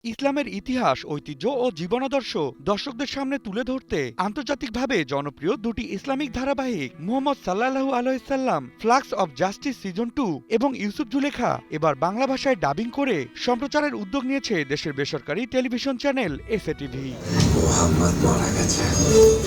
ইসলামের ইতিহাস, ঐতিহ্য ও জীবনাদর্শ দর্শকদের সামনে তুলে ধরতে আন্তর্জাতিকভাবে জনপ্রিয় দুটি ইসলামিক ধারাবাহিক মুহাম্মদ সাল্লাল্লাহু আলাইহি সাল্লাম, ফ্লাক্স অব জাস্টিস সিজন 2 এবং ইউসুফ জুলেখা এবার বাংলা ভাষায় ডাবিং করে সম্প্রচারের উদ্যোগ নিয়েছে দেশের বেসরকারি টেলিভিশন চ্যানেল এসএটিভি।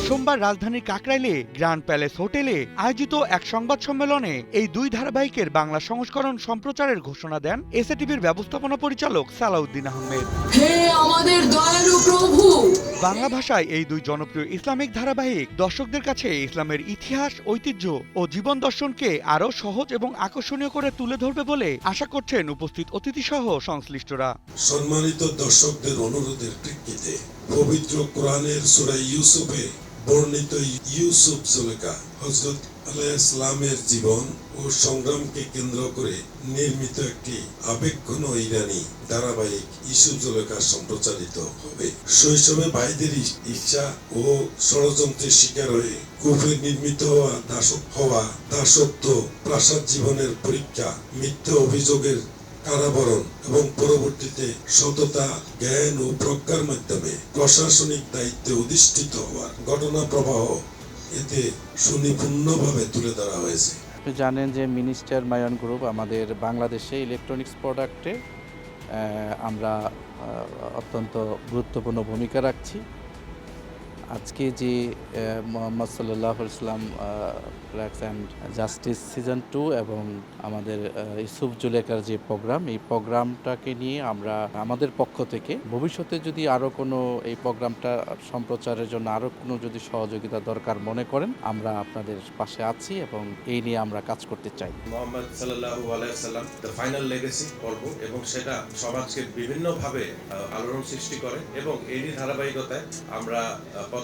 সোমবার রাজধানীর কাকরাইলে গ্র্যান্ড প্যালেস হোটেলে আয়োজিত এক সংবাদ সম্মেলনে এই দুই ধারাবাহিকের বাংলা সংস্করণ সম্প্রচারের ঘোষণা দেন এসএটিভির ব্যবস্থাপনা পরিচালক সালাউদ্দিন আহমেদ। হে আমাদের দয়ালু প্রভু! বাংলা ভাষায় এই দুই জনপ্রিয় ইসলামিক ধারাবাহিক দর্শকদের কাছে ইসলামের ইতিহাস, ঐতিহ্য ও জীবন দর্শনকে আরও সহজ এবং আকর্ষণীয় করে তুলে ধরবে বলে আশা করছেন উপস্থিত অতিথিসহ সংশ্লিষ্টরা। সম্মানিত দর্শকদের অনুরোধের প্রেক্ষিতে পবিত্র কোরআনের সূরা ইউসুফে বর্ণিত ইউসুফ জুলেখা হযরত আলাইহিস সালামের জীবন ও সংগ্রামকে কেন্দ্র করে নির্মিত একটি আবেগঘন ইরানি ধারাবাহিক ইউসুফ জুলেখা সম্প্রচারিত হবে। শৈশবে ভাইদের ইচ্ছা ও ষড়যন্ত্রের শিকার হয়ে কুফে নির্মিত হওয়া দাসত্ব, প্রাসাদ জীবনের পরীক্ষা, মিথ্যা অভিযোগের কারাবরণ এবং পরবর্তীতে সততা, জ্ঞান ও প্রজ্ঞার মাধ্যমে প্রশাসনিক দায়িত্বে অধিষ্ঠিত হওয়ার ঘটনা প্রবাহ এতে সুনিপুণভাবে তুলে ধরা হয়েছে। আপনি জানেন যে মিনিস্টার মায়ন গ্রুপ আমাদের বাংলাদেশে ইলেকট্রনিক্স প্রোডাক্টে আমরা অত্যন্ত গুরুত্বপূর্ণ ভূমিকা রাখছি। আজকে যে মুহাম্মদ সাল্লাল্লাহু আলাইহি ওয়াসাল্লাম ফ্লাক্স অ্যান্ড জাস্টিস সিজন 2 এবং আমাদের ইউসুফ জুলেখার যে প্রোগ্রাম, এই প্রোগ্রামটাকে নিয়ে আমরা আমাদের পক্ষ থেকে ভবিষ্যতে যদি আরও কোনো এই প্রোগ্রামটা সম্প্রচারের জন্য আরও কোনো যদি সহযোগিতা দরকার মনে করেন, আমরা আপনাদের পাশে আছি এবং এই নিয়ে আমরা কাজ করতে চাই। মুহাম্মদ সাল্লাল্লাহু আলাইহি ওয়াসাল্লাম দ্য ফাইনাল লেগেসি পর্ব, এবং সেটা সমাজকে বিভিন্নভাবে আলোড়ন সৃষ্টি করে এবং এরই ধারাবাহিকতায় আমরা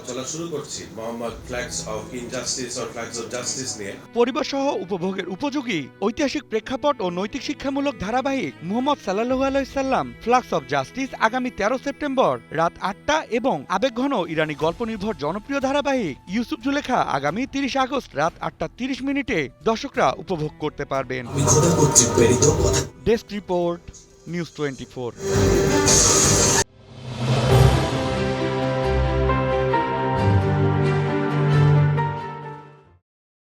চলা শুরু করছি Muhammad flags of injustice or flags of justice নিয়ে। পরিবার সহ উপভোগের উপযোগী ঐতিহাসিক প্রেক্ষাপট ও নৈতিক শিক্ষামূলক ধারাবাহিক মুহাম্মদ সাল্লাল্লাহু আলাইহি সাল্লাম, ফ্লাক্স অফ জাস্টিস আগামী 13 সেপ্টেম্বর রাত 8টা এবং আবেগঘন ইরানি গল্প নির্ভর জনপ্রিয় ধারাবাহিক ইউসুফ জুলেখা আগামী 30 আগস্ট রাত 8:30 দর্শকরা উপভোগ করতে পারবেন। Desk report, news 24।